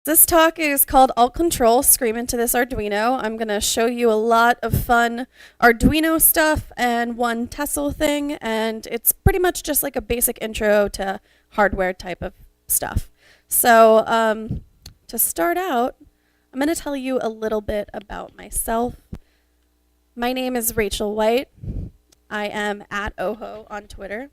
This talk is called Ctrl Scream into this Arduino. I'm going to show you a lot of fun Arduino stuff and one Tesla thing, and it's pretty much just like a basic intro to hardware type of stuff. So to start out, I'm going to tell you a little bit about myself. My name is Rachel White. I am at Oho on Twitter.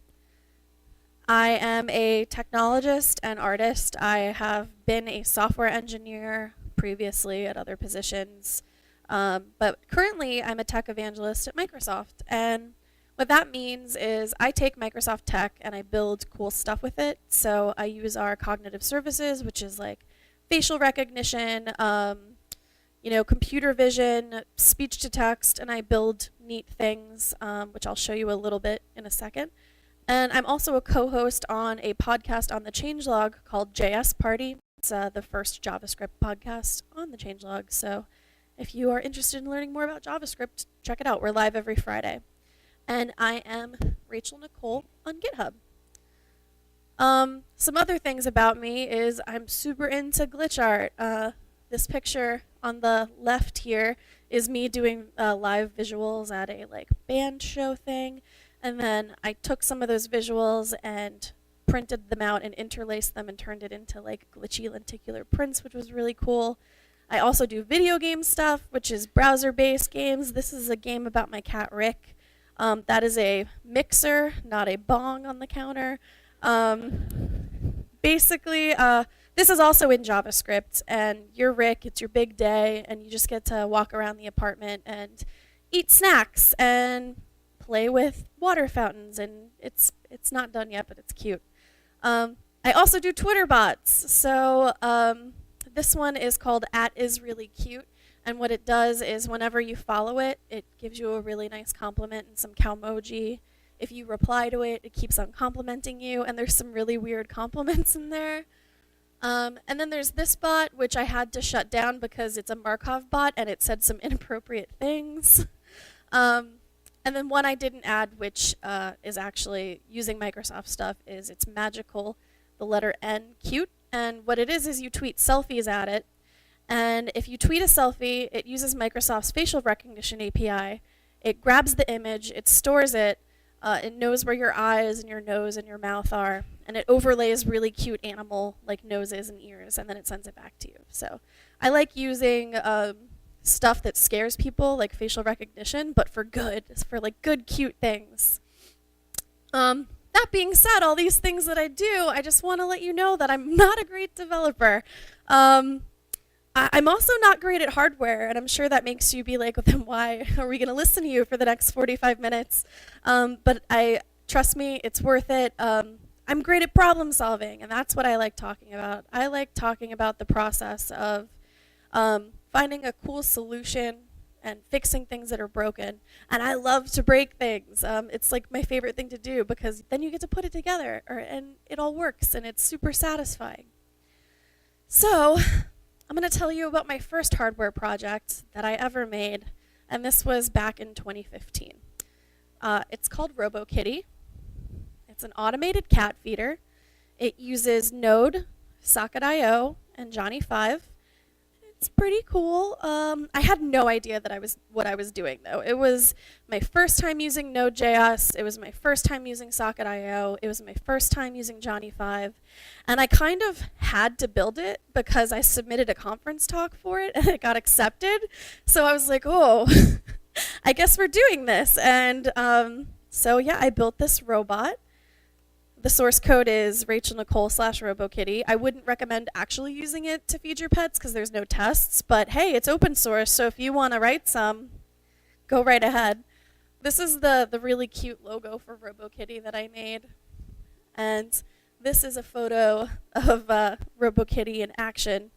I am a technologist and artist. I have been a software engineer previously at other positions, but currently I'm a tech evangelist at Microsoft. And what that means is I take Microsoft tech and I build cool stuff with it. So I use our cognitive services, which is like facial recognition, computer vision, speech to text, and I build neat things, which I'll show you a little bit in a second. And I'm also a co-host on a podcast on the changelog called JS Party. It's the first JavaScript podcast on the changelog. So if you are interested in learning more about JavaScript, check it out. We're live every Friday. And I am Rachel Nicole on GitHub. Some other things about me is I'm super into glitch art. This picture on the left here is me doing live visuals at a band show thing. And then I took some of those visuals and printed them out and interlaced them and turned it into glitchy lenticular prints, which was really cool. I also do video game stuff, which is browser-based games. This is a game about my cat Rick. That is a mixer, not a bong on the counter. Basically, this is also in JavaScript, and you're Rick, it's your big day, and you just get to walk around the apartment and eat snacks and play with water fountains, and it's not done yet, but it's cute. I also do Twitter bots. So this one is called @isreallycute, and what it does is whenever you follow it, it gives you a really nice compliment and some cowmoji. If you reply to it, it keeps on complimenting you, and there's some really weird compliments in there. And then there's this bot, which I had to shut down because it's a Markov bot, and it said some inappropriate things. And then one I didn't add, which is actually using Microsoft stuff, is it's magical, the letter N, cute. And what it is you tweet selfies at it. And if you tweet a selfie, it uses Microsoft's facial recognition API. It grabs the image, it stores it, it knows where your eyes and your nose and your mouth are, and it overlays really cute animal noses and ears, and then it sends it back to you. So I like using stuff that scares people, like facial recognition, but for good, for good, cute things. That being said, all these things that I do, I just want to let you know that I'm not a great developer. I'm also not great at hardware, and I'm sure that makes you be like, well, then why are we going to listen to you for the next 45 minutes? But trust me, it's worth it. I'm great at problem solving, and that's what I like talking about. I like talking about the process of finding a cool solution and fixing things that are broken. And I love to break things. It's my favorite thing to do because then you get to put it together and it all works and it's super satisfying. So I'm going to tell you about my first hardware project that I ever made, and this was back in 2015. It's called ROBOKITTY. It's an automated cat feeder. It uses Node, Socket.io, and Johnny 5. It's pretty cool. I had no idea that what I was doing, though. It was my first time using Node.js. It was my first time using Socket.io. It was my first time using Johnny 5. And I kind of had to build it because I submitted a conference talk for it, and it got accepted. So I was like, oh, I guess we're doing this. And so, yeah, I built this robot. The source code is rachelnicole/RoboKitty. I wouldn't recommend actually using it to feed your pets because there's no tests, but hey, it's open source, so if you want to write some, go right ahead. This is the really cute logo for RoboKitty that I made, and this is a photo of RoboKitty in action.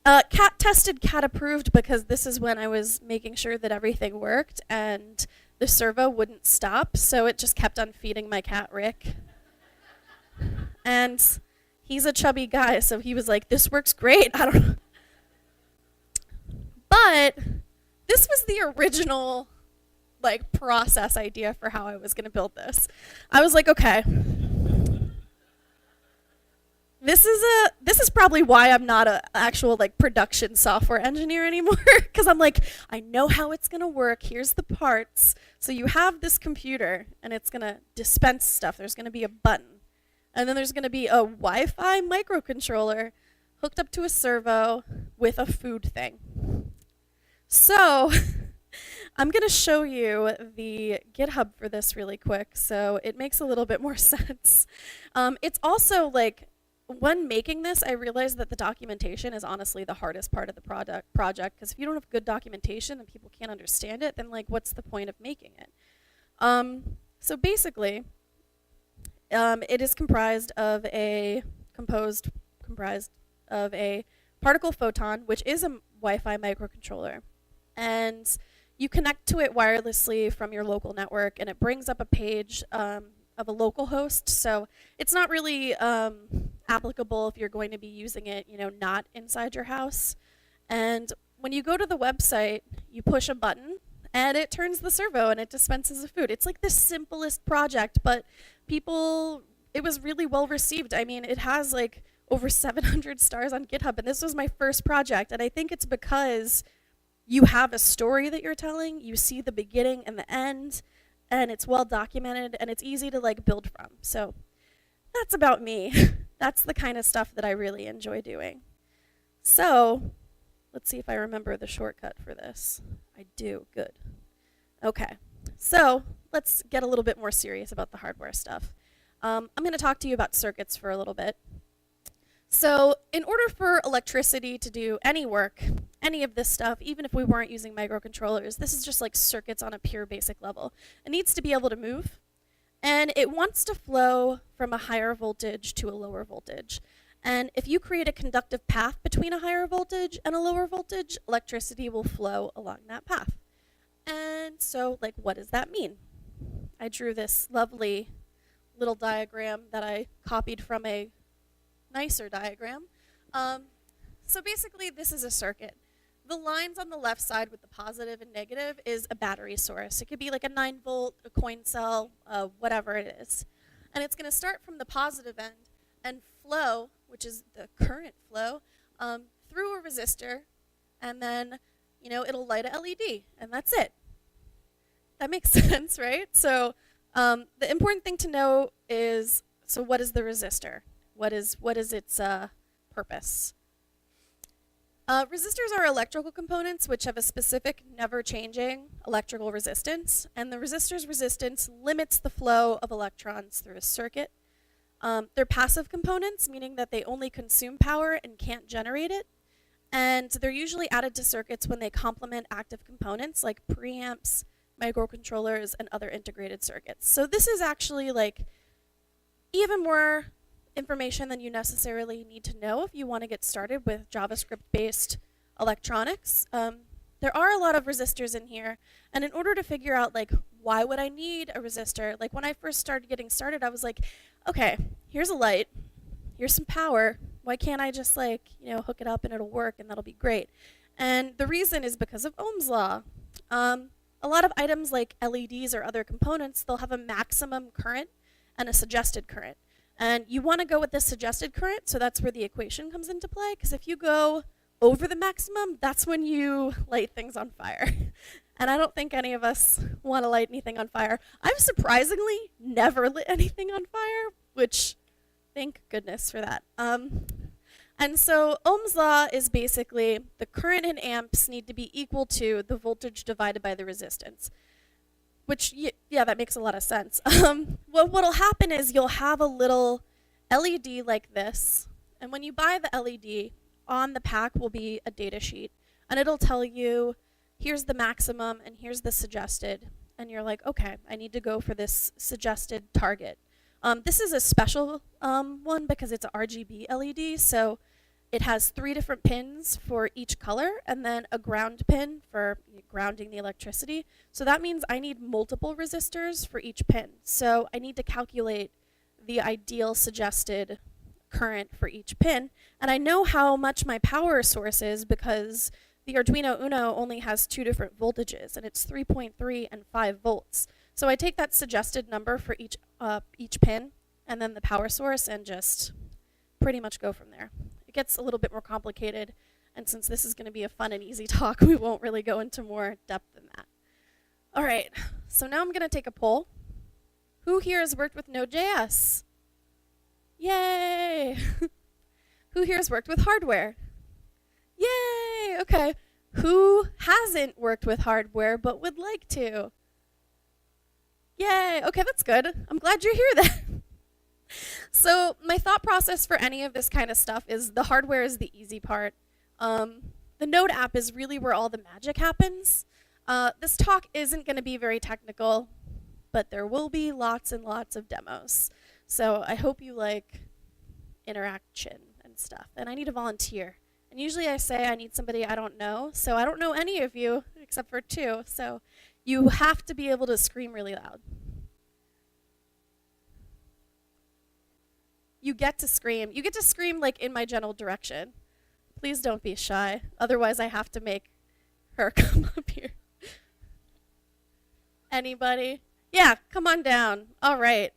Cat tested, cat approved, because this is when I was making sure that everything worked, and the servo wouldn't stop, so it just kept on feeding my cat Rick. And he's a chubby guy, so he was like, this works great. I don't know. But this was the original process idea for how I was going to build this. I was like, okay, This is probably why I'm not a actual like production software engineer anymore, because I'm like, I know how it's gonna work. Here's the parts. So you have this computer and it's gonna dispense stuff. There's gonna be a button, and then there's gonna be a Wi-Fi microcontroller hooked up to a servo with a food thing. So I'm going to show you the GitHub for this really quick so it makes a little bit more sense. It's also like, when making this, I realized that the documentation is honestly the hardest part of the project, because if you don't have good documentation and people can't understand it, then like what's the point of making it? So basically, it is comprised of a particle photon, which is a Wi-Fi microcontroller. And you connect to it wirelessly from your local network, and it brings up a page of a local host. So it's not really applicable if you're going to be using it, not inside your house. And when you go to the website, you push a button, and it turns the servo, and it dispenses the food. It's like the simplest project, but it was really well received. I mean, it has like over 700 stars on GitHub, and this was my first project, and I think it's because you have a story that you're telling, you see the beginning and the end, and it's well documented, and it's easy to like build from. So that's about me. That's the kind of stuff that I really enjoy doing. So let's see if I remember the shortcut for this. I do, good. Okay, so let's get a little bit more serious about the hardware stuff. I'm going to talk to you about circuits for a little bit. So in order for electricity to do any work, any of this stuff, even if we weren't using microcontrollers, this is just like circuits on a pure basic level. It needs to be able to move, and it wants to flow from a higher voltage to a lower voltage. And if you create a conductive path between a higher voltage and a lower voltage, electricity will flow along that path. And so, like, what does that mean? I drew this lovely little diagram that I copied from a nicer diagram. So basically, this is a circuit. The lines on the left side with the positive and negative is a battery source. It could be like a 9-volt, a coin cell, whatever it is. And it's going to start from the positive end and flow, which is the current flow, through a resistor, and then, it'll light a LED, and that's it. That makes sense, right? So the important thing to know is, so what is the resistor? What is its purpose? Resistors are electrical components which have a specific, never-changing electrical resistance, and the resistor's resistance limits the flow of electrons through a circuit. They're passive components, meaning that they only consume power and can't generate it, and they're usually added to circuits when they complement active components like preamps, microcontrollers, and other integrated circuits. So this is actually like even more information than you necessarily need to know if you want to get started with JavaScript-based electronics. There are a lot of resistors in here, and in order to figure out like why would I need a resistor, like when I first started getting started, I was like, okay, here's a light, here's some power, why can't I just like, hook it up and it'll work and that'll be great? And the reason is because of Ohm's law. A lot of items like LEDs or other components, they'll have a maximum current and a suggested current. And you want to go with this suggested current, so that's where the equation comes into play, because if you go over the maximum, that's when you light things on fire. And I don't think any of us want to light anything on fire. I've surprisingly never lit anything on fire, which, thank goodness for that. And so Ohm's law is basically the current in amps need to be equal to the voltage divided by the resistance. Which, yeah, that makes a lot of sense. Well, what'll happen is you'll have a little LED like this, and when you buy the LED, on the pack will be a data sheet, and it'll tell you, here's the maximum and here's the suggested, and you're like, okay, I need to go for this suggested target. This is a special one because it's a RGB LED, so it has 3 different pins for each color, and then a ground pin for grounding the electricity. So that means I need multiple resistors for each pin. So I need to calculate the ideal suggested current for each pin. And I know how much my power source is because the Arduino Uno only has 2 different voltages, and it's 3.3 and 5 volts. So I take that suggested number for each pin, and then the power source, and just pretty much go from there. It gets a little bit more complicated, and since this is going to be a fun and easy talk, we won't really go into more depth than that. All right, so now I'm going to take a poll. Who here has worked with Node.js? Yay! Who here has worked with hardware? Yay! Okay. Who hasn't worked with hardware but would like to? Yay! Okay, that's good. I'm glad you're here then. So my thought process for any of this kind of stuff is the hardware is the easy part. The Node app is really where all the magic happens. This talk isn't going to be very technical, but there will be lots and lots of demos. So I hope you like interaction and stuff. And I need a volunteer. And usually I say I need somebody I don't know. So I don't know any of you except for 2. So you have to be able to scream really loud. You get to scream. You get to scream like in my general direction. Please don't be shy. Otherwise I have to make her come up here. Anybody? Yeah, come on down. All right.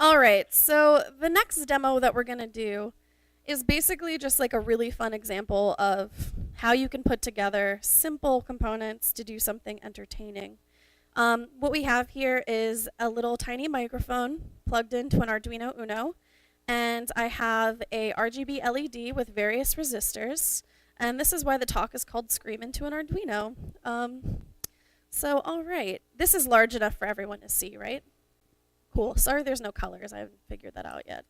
All right, so the next demo that we're going to do is basically just like a really fun example of how you can put together simple components to do something entertaining. What we have here is a little tiny microphone plugged into an Arduino Uno, and I have a RGB LED with various resistors, and this is why the talk is called Scream into an Arduino. So all right, this is large enough for everyone to see, right? Cool. Sorry there's no colors. I haven't figured that out yet.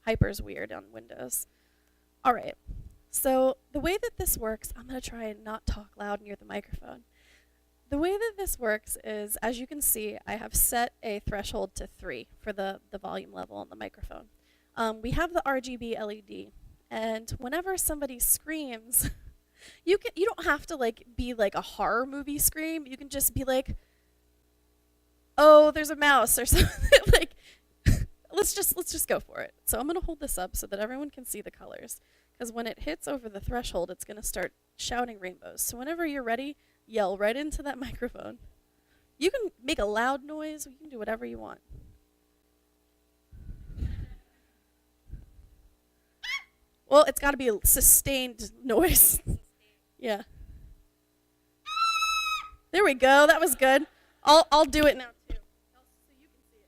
Hyper's weird on Windows. All right. So the way that this works, I'm going to try and not talk loud near the microphone. The way that this works is, as you can see, I have set a threshold to 3 for the volume level on the microphone. We have the RGB LED, and whenever somebody screams, you don't have to like be like a horror movie scream. You can just be like, oh, there's a mouse or something. Like, let's just go for it. So I'm gonna hold this up so that everyone can see the colors, because when it hits over the threshold, it's gonna start shouting rainbows. So whenever you're ready, yell right into that microphone. You can make a loud noise. You can do whatever you want. Well, it's got to be a sustained noise. Yeah. There we go. That was good. I'll do it now too, so you can see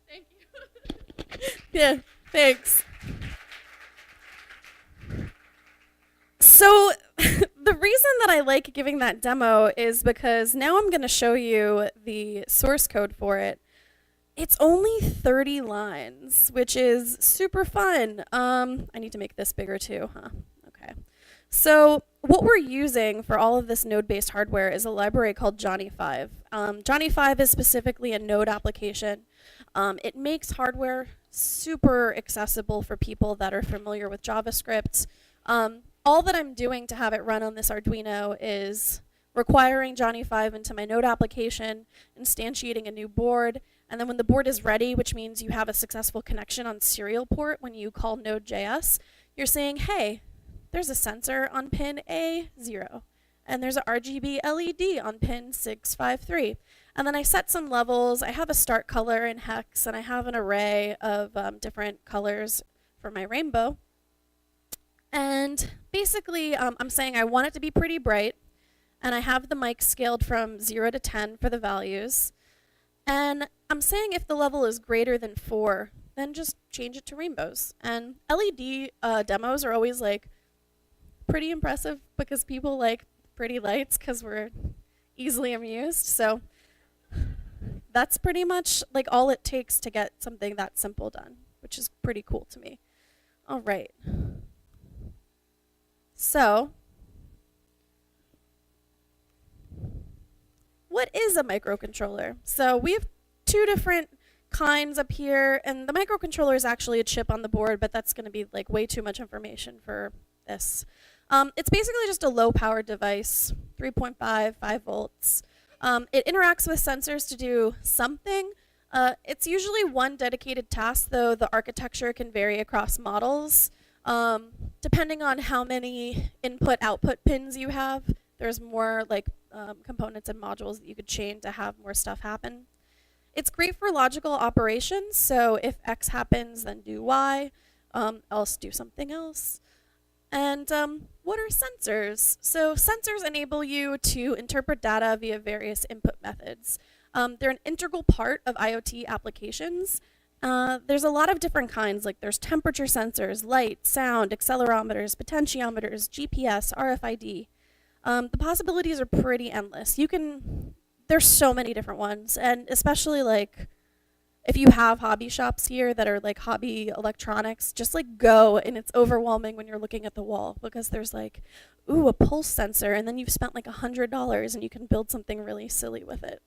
it. Thank you. Yeah. Thanks. So the reason that I like giving that demo is because now I'm going to show you the source code for it. It's only 30 lines, which is super fun. I need to make this bigger too, huh? Okay. So what we're using for all of this node-based hardware is a library called Johnny 5. Johnny 5 is specifically a node application. It makes hardware super accessible for people that are familiar with JavaScript. All that I'm doing to have it run on this Arduino is requiring Johnny 5 into my node application, instantiating a new board, and then when the board is ready, which means you have a successful connection on serial port when you call Node.js, you're saying, hey, there's a sensor on pin A0, and there's a RGB LED on pin 653. And then I set some levels. I have a start color in hex, and I have an array of different colors for my rainbow. And basically, I'm saying I want it to be pretty bright, and I have the mic scaled from 0 to 10 for the values. And I'm saying if the level is greater than 4, then just change it to rainbows. And LED demos are always like pretty impressive because people like pretty lights because we're easily amused. So that's pretty much like all it takes to get something that simple done, which is pretty cool to me. All right. So what is a microcontroller? So we have 2 different kinds up here, and the microcontroller is actually a chip on the board, but that's going to be like way too much information for this. It's basically just a low-powered device, 3.5, 5 volts. It interacts with sensors to do something. It's usually one dedicated task, though the architecture can vary across models. Depending on how many input-output pins you have, there's more like components and modules that you could chain to have more stuff happen. It's great for logical operations, so if X happens, then do Y, else do something else. And what are sensors? So sensors enable you to interpret data via various input methods. They're an integral part of IoT applications. There's a lot of different kinds, like there's temperature sensors, light, sound, accelerometers, potentiometers, GPS, RFID. The possibilities are pretty endless. There's so many different ones, and especially like if you have hobby shops here that are like hobby electronics, just like go, and it's overwhelming when you're looking at the wall because there's like, ooh, a pulse sensor, and then you've spent like $100 and you can build something really silly with it.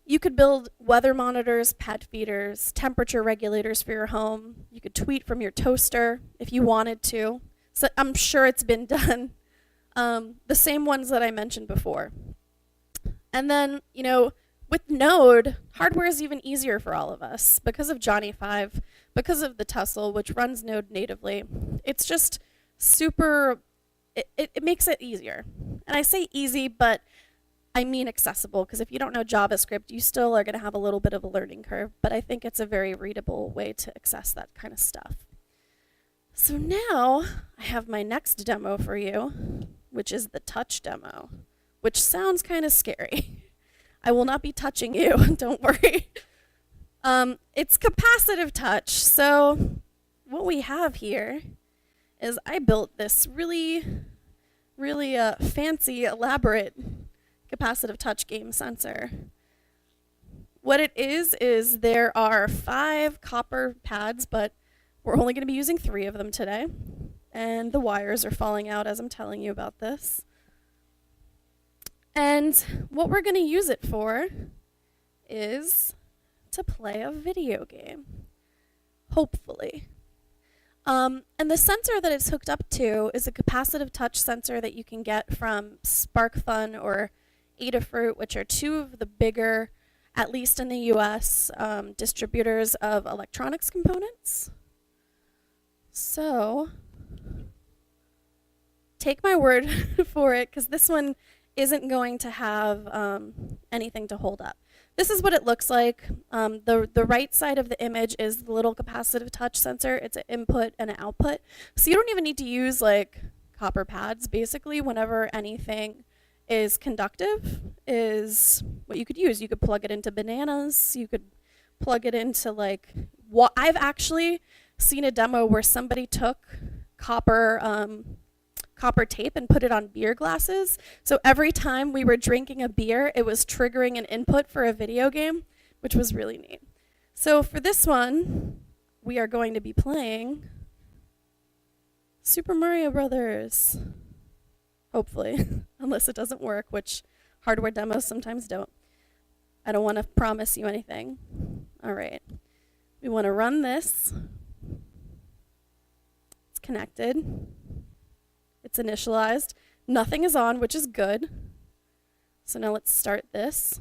You could build weather monitors, pet feeders, temperature regulators for your home. You could tweet from your toaster if you wanted to. So I'm sure it's been done. The same ones that I mentioned before. And then, you know, with Node, hardware is even easier for all of us because of Johnny 5, because of the Tussle, which runs Node natively. It's just super, it makes it easier. And I say easy, but I mean accessible, because if you don't know JavaScript, you still are going to have a little bit of a learning curve, but I think it's a very readable way to access that kind of stuff. So now I have my next demo for you, which is the touch demo, which sounds kind of scary. I will not be touching you, don't worry. It's capacitive touch. So what we have here is I built this really fancy, elaborate capacitive touch game sensor. What it is there are 5 copper pads, but we're only going to be using 3 of them today. And the wires are falling out as I'm telling you about this. And what we're going to use it for is to play a video game, hopefully. And the sensor that it's hooked up to is a capacitive touch sensor that you can get from SparkFun or Adafruit, which are 2 of the bigger, at least in the US, distributors of electronics components. So take my word for it, because this one isn't going to have anything to hold up. This is what it looks like. The right side of the image is the little capacitive touch sensor. It's an input and an output. So you don't even need to use like copper pads. Basically, whenever anything is conductive is what you could use. You could plug it into bananas. You could plug it into like, I've actually seen a demo where somebody took copper tape and put it on beer glasses. So every time we were drinking a beer, it was triggering an input for a video game, which was really neat. So for this one, we are going to be playing Super Mario Brothers. Hopefully, unless it doesn't work, which hardware demos sometimes don't. I don't want to promise you anything. All right. We want to run this. It's connected. It's initialized. Nothing is on, which is good. So now let's start this.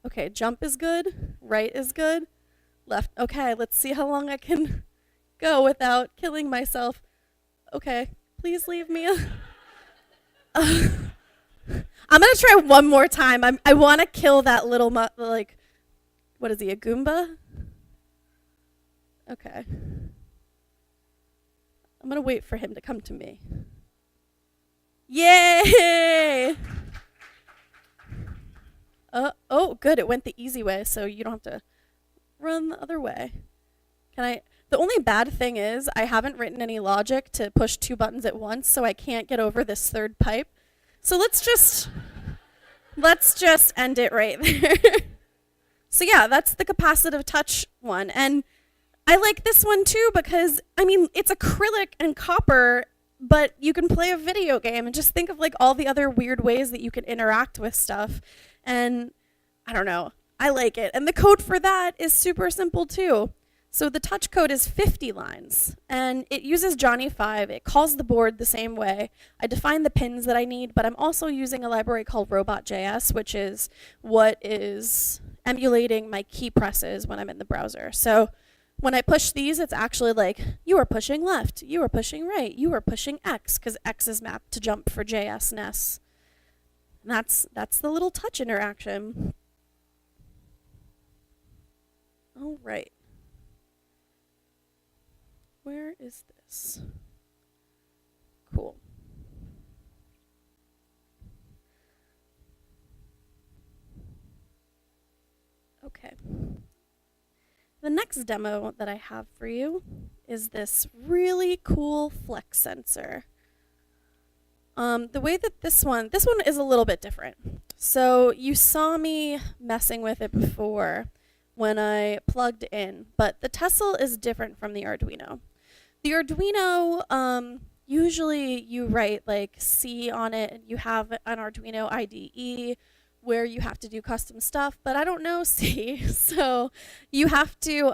Okay, jump is good. Right is good. Left. Okay, let's see how long I can go without killing myself. Okay, please leave me. I'm gonna try one more time. I want to kill that little like, what is he, a Goomba? Okay. I'm gonna wait for him to come to me. Yay! Oh, good. It went the easy way, so you don't have to run the other way. The only bad thing is I haven't written any logic to push 2 buttons at once, so I can't get over this third pipe. So let's just end it right there. So yeah, that's the capacitive touch one. And I like this one too because, I mean, it's acrylic and copper, but you can play a video game and just think of like all the other weird ways that you can interact with stuff. And I don't know, I like it. And the code for that is super simple too. So the touch code is 50 lines, and it uses Johnny 5. It calls the board the same way. I define the pins that I need, but I'm also using a library called Robot.js, which is what is emulating my key presses when I'm in the browser. So when I push these, it's actually like, you are pushing left, you are pushing right, you are pushing X, because X is mapped to jump for JS and S. And that's the little touch interaction. All right. Where is this? Cool. Okay. The next demo that I have for you is this really cool flex sensor. The way that this one is a little bit different. So you saw me messing with it before when I plugged in, but the Tesla is different from the Arduino. The Arduino, usually you write like C on it and you have an Arduino IDE where you have to do custom stuff, but I don't know C, so you have to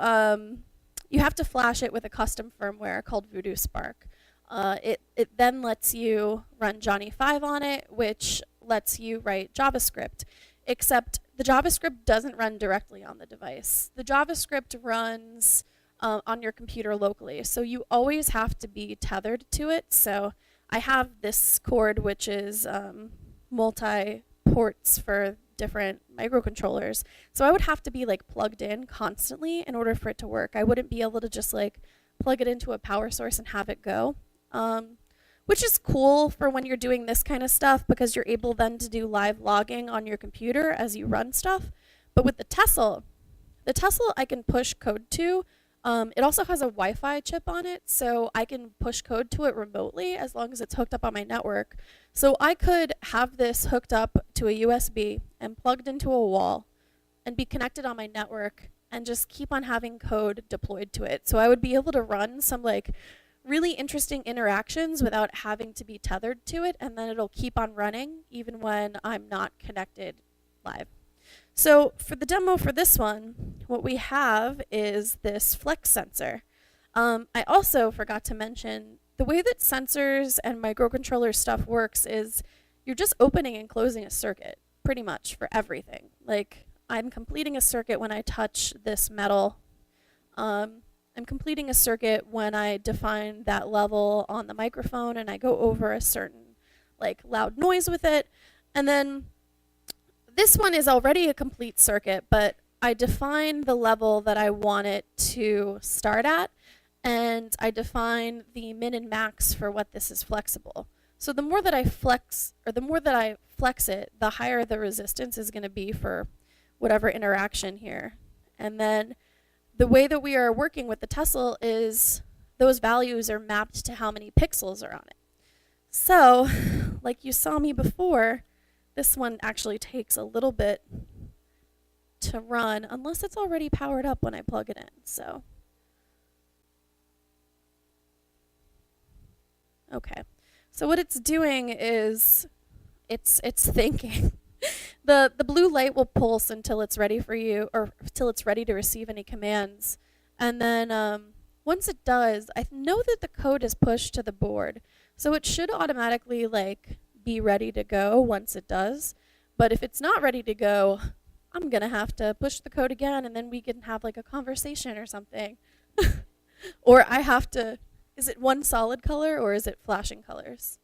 flash it with a custom firmware called Voodoo Spark. It then lets you run Johnny 5 on it, which lets you write JavaScript, except the JavaScript doesn't run directly on the device. The JavaScript runs on your computer locally, so you always have to be tethered to it. So I have this cord, which is multi-ports for different microcontrollers, so I would have to be like plugged in constantly in order for it to work. I wouldn't be able to just like plug it into a power source and have it go. Which is cool for when you're doing this kind of stuff because you're able then to do live logging on your computer as you run stuff. But with the Tesla I can push code to. It also has a Wi-Fi chip on it, so I can push code to it remotely as long as it's hooked up on my network. So I could have this hooked up to a USB and plugged into a wall and be connected on my network and just keep on having code deployed to it. So I would be able to run some like really interesting interactions without having to be tethered to it, and then it'll keep on running even when I'm not connected live. So for the demo for this one, what we have is this flex sensor. I also forgot to mention the way that sensors and microcontroller stuff works is you're just opening and closing a circuit pretty much for everything. Like I'm completing a circuit when I touch this metal. I'm completing a circuit when I define that level on the microphone and I go over a certain like loud noise with it. And then this one is already a complete circuit, but I define the level that I want it to start at, and I define the min and max for what this is flexible. So the more that I flex it, the higher the resistance is going to be for whatever interaction here. And then the way that we are working with the Tesla is those values are mapped to how many pixels are on it. So, like you saw me before, this one actually takes a little bit to run, unless it's already powered up when I plug it in. So, okay. So what it's doing is it's thinking. The blue light will pulse until it's ready for you, or till it's ready to receive any commands. And then once it does, I know that the code is pushed to the board. So it should automatically like be ready to go once it does. But if it's not ready to go, I'm gonna have to push the code again, and then we can have like a conversation or something. Or I have to, is it one solid color or is it flashing colors?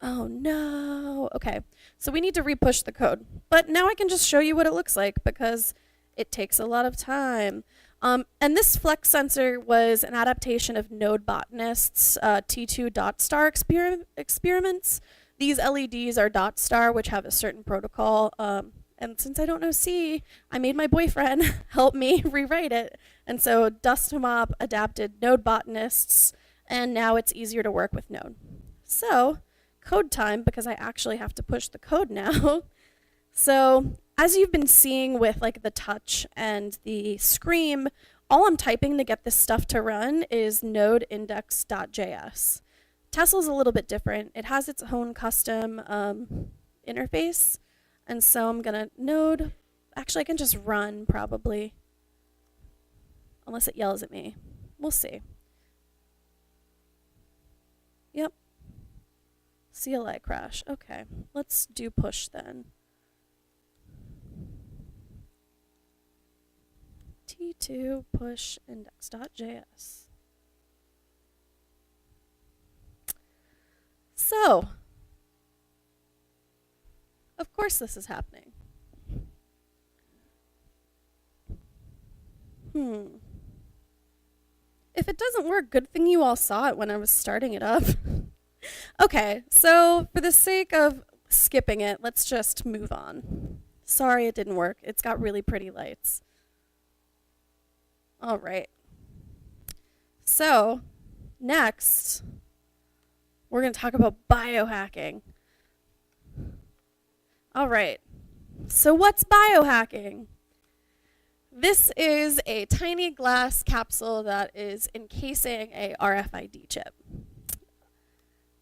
Oh no. Okay, so we need to repush the code. But now I can just show you what it looks like because it takes a lot of time. And this flex sensor was an adaptation of Node Botanist's T2 dot star experiments. These LEDs are dot star, which have a certain protocol. And since I don't know C, I made my boyfriend help me rewrite it. And so Dustomop adapted Node Botanists, and now it's easier to work with Node. So, code time, because I actually have to push the code now. So, as you've been seeing with like the touch and the Scream, all I'm typing to get this stuff to run is node index.js. Tesla's a little bit different. It has its own custom interface. And so I'm gonna node, actually I can just run probably, unless it yells at me. We'll see. Yep. CLI crash, okay. Let's do push then. T2 push index.js. So, of course this is happening. If it doesn't work, good thing you all saw it when I was starting it up. Okay, so for the sake of skipping it, let's just move on. Sorry it didn't work. It's got really pretty lights. All right. So, next, we're going to talk about biohacking. All right. So what's biohacking? This is a tiny glass capsule that is encasing a RFID chip.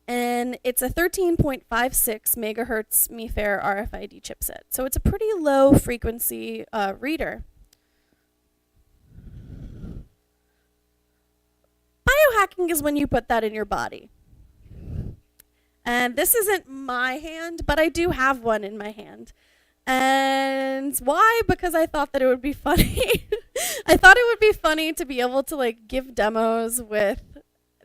And it's a 13.56 megahertz MeFair RFID chipset. So it's a pretty low frequency reader. Biohacking is when you put that in your body. And this isn't my hand, but I do have one in my hand. And why? Because I thought that it would be funny. I thought it would be funny to be able to like give demos with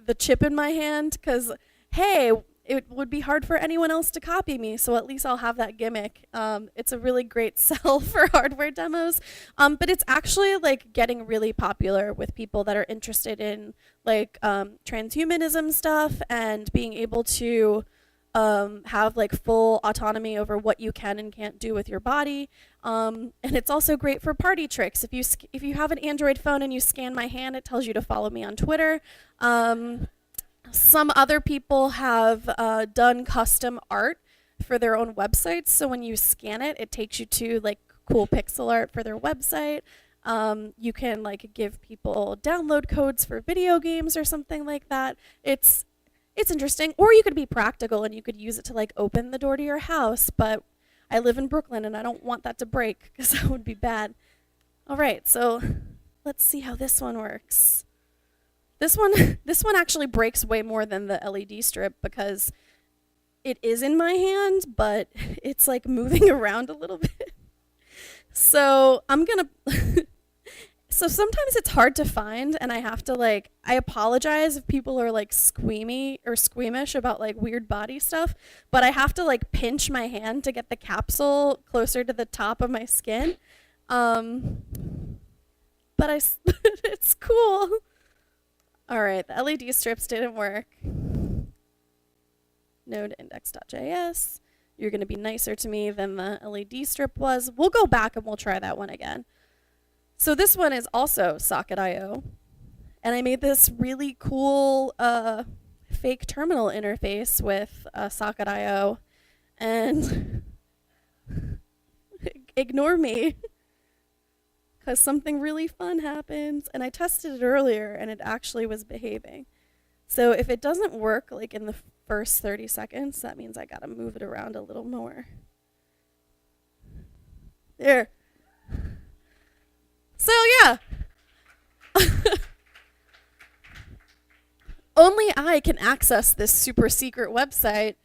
the chip in my hand, because hey, it would be hard for anyone else to copy me, so at least I'll have that gimmick. It's a really great sell for hardware demos, but it's actually like getting really popular with people that are interested in like transhumanism stuff and being able to have like full autonomy over what you can and can't do with your body. And it's also great for party tricks. If you have an Android phone and you scan my hand, it tells you to follow me on Twitter. Some other people have done custom art for their own websites. So when you scan it, it takes you to like cool pixel art for their website. You can like give people download codes for video games or something like that. It's interesting. Or you could be practical and you could use it to like open the door to your house. But I live in Brooklyn and I don't want that to break because that would be bad. All right, so let's see how this one works. This one actually breaks way more than the LED strip because it is in my hand, but it's like moving around a little bit. So so sometimes it's hard to find, and I have to like, I apologize if people are like squeamy or squeamish about like weird body stuff, but I have to like pinch my hand to get the capsule closer to the top of my skin. But it's cool. All right, the LED strips didn't work. Node index.js. You're going to be nicer to me than the LED strip was. We'll go back and we'll try that one again. So this one is also Socket.io. And I made this really cool fake terminal interface with Socket.io. And ignore me. Because something really fun happens, and I tested it earlier, and it actually was behaving. So if it doesn't work like in the first 30 seconds, that means I gotta move it around a little more. There. So yeah. Only I can access this super secret website.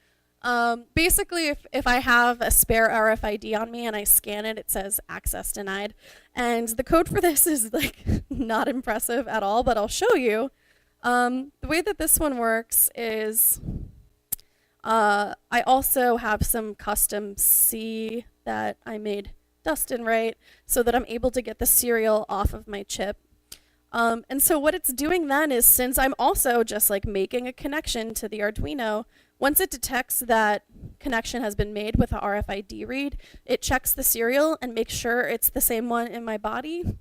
Basically, if I have a spare RFID on me and I scan it, it says access denied. And the code for this is like not impressive at all, but I'll show you. The way that this one works is I also have some custom C that I made Dustin write so that I'm able to get the serial off of my chip. And so what it's doing then is, since I'm also just like making a connection to the Arduino, once it detects that connection has been made with a RFID read, it checks the serial and makes sure it's the same one in my body.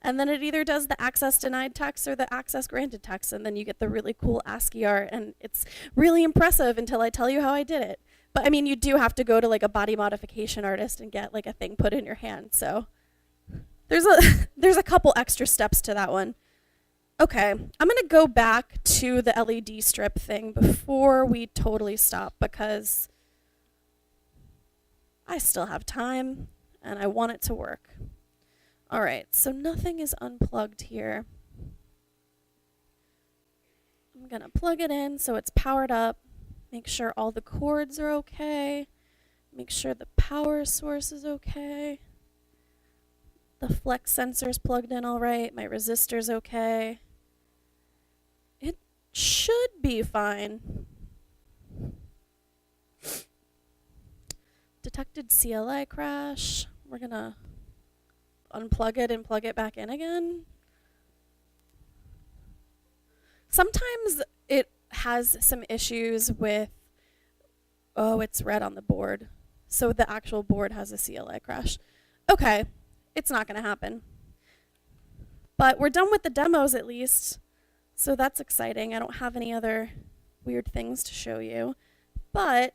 And then it either does the access denied text or the access granted text, and then you get the really cool ASCII art, and it's really impressive until I tell you how I did it. But I mean, you do have to go to like a body modification artist and get like a thing put in your hand, so there's a couple extra steps to that one. Okay, I'm going to go back to the LED strip thing before we totally stop, because I still have time and I want it to work. All right, so nothing is unplugged here. I'm going to plug it in so it's powered up, make sure all the cords are okay, make sure the power source is okay. The flex sensor's plugged in all right. My resistor's okay. It should be fine. Detected CLI crash. We're gonna unplug it and plug it back in again. Sometimes it has some issues with, oh, it's red on the board. So the actual board has a CLI crash. Okay, it's not gonna happen. But we're done with the demos at least. So that's exciting. I don't have any other weird things to show you. But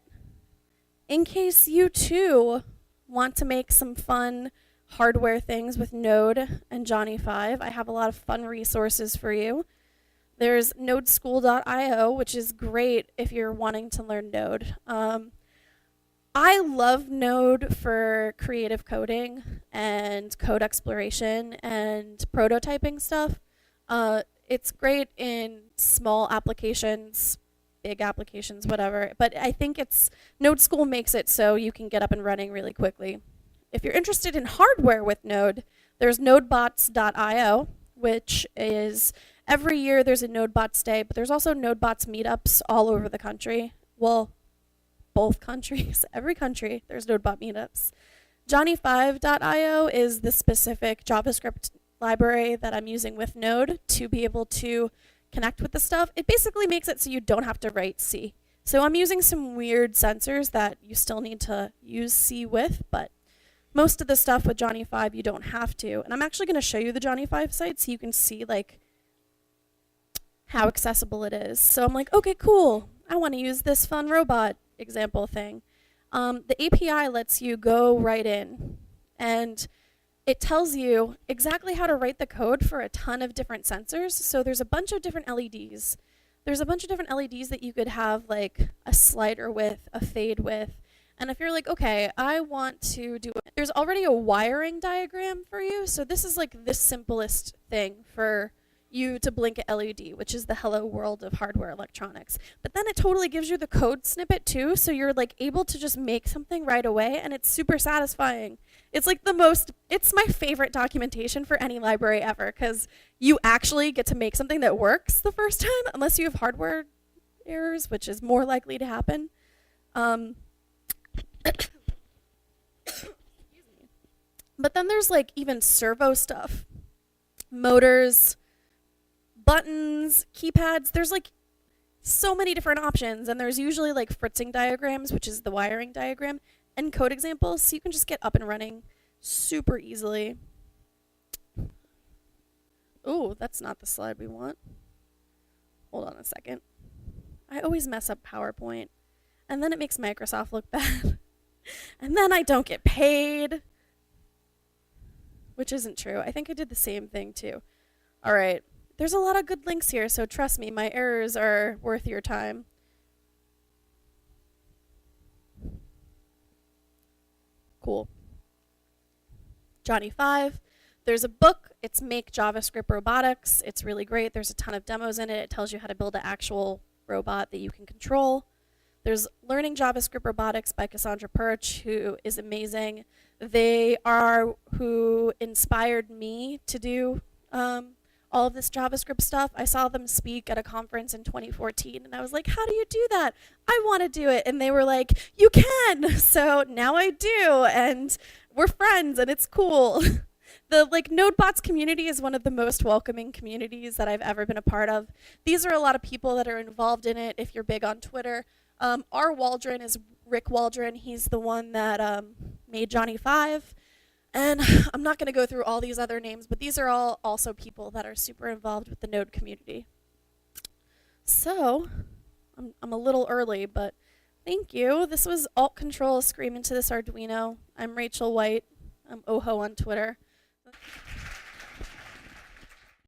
in case you too want to make some fun hardware things with Node and Johnny 5, I have a lot of fun resources for you. There's nodeschool.io, which is great if you're wanting to learn Node. I love Node for creative coding and code exploration and prototyping stuff. It's great in small applications, big applications, whatever. But I think Node School makes it so you can get up and running really quickly. If you're interested in hardware with Node, there's nodebots.io, which is every year there's a NodeBots Day, but there's also NodeBots meetups all over the country. Well, both countries, every country, there's NodeBot meetups. Johnny5.io is the specific JavaScript library that I'm using with Node to be able to connect with the stuff. It basically makes it so you don't have to write C. So I'm using some weird sensors that you still need to use C with, but most of the stuff with Johnny 5 you don't have to. And I'm actually going to show you the Johnny 5 site so you can see like how accessible it is. So I'm like, okay, cool. I want to use this fun robot example thing. The API lets you go right in and it tells you exactly how to write the code for a ton of different sensors. So there's a bunch of different LEDs. There's a bunch of different LEDs that you could have like a slider with, a fade with. And if you're like, okay, I want to do it, there's already a wiring diagram for you. So this is like the simplest thing for you to blink an LED, which is the hello world of hardware electronics. But then it totally gives you the code snippet too, so you're like able to just make something right away, and it's super satisfying. It's like it's my favorite documentation for any library ever, because you actually get to make something that works the first time, unless you have hardware errors, which is more likely to happen. But then there's like even servo stuff, motors, buttons, keypads. There's like so many different options, and there's usually like fritzing diagrams, which is the wiring diagram, and code examples, so you can just get up and running super easily. Ooh, that's not the slide we want. Hold on a second. I always mess up PowerPoint, and then it makes Microsoft look bad. And then I don't get paid, which isn't true. I think I did the same thing too. All right. There's a lot of good links here, so trust me, my errors are worth your time. Cool. Johnny 5. There's a book. It's Make JavaScript Robotics. It's really great. There's a ton of demos in it. It tells you how to build an actual robot that you can control. There's Learning JavaScript Robotics by Cassandra Perch, who is amazing. They are who inspired me to do all of this JavaScript stuff. I saw them speak at a conference in 2014, and I was like, how do you do that? I want to do it. And they were like, you can. So now I do, and we're friends, and it's cool. The NodeBots community is one of the most welcoming communities that I've ever been a part of. These are a lot of people that are involved in it if you're big on Twitter. Our Waldron is Rick Waldron. He's the one that made Johnny 5. And I'm not going to go through all these other names, but these are all also people that are super involved with the Node community. So, I'm a little early, but thank you. This was Ctrl Scream into this Arduino. I'm Rachel White. I'm Oho on Twitter.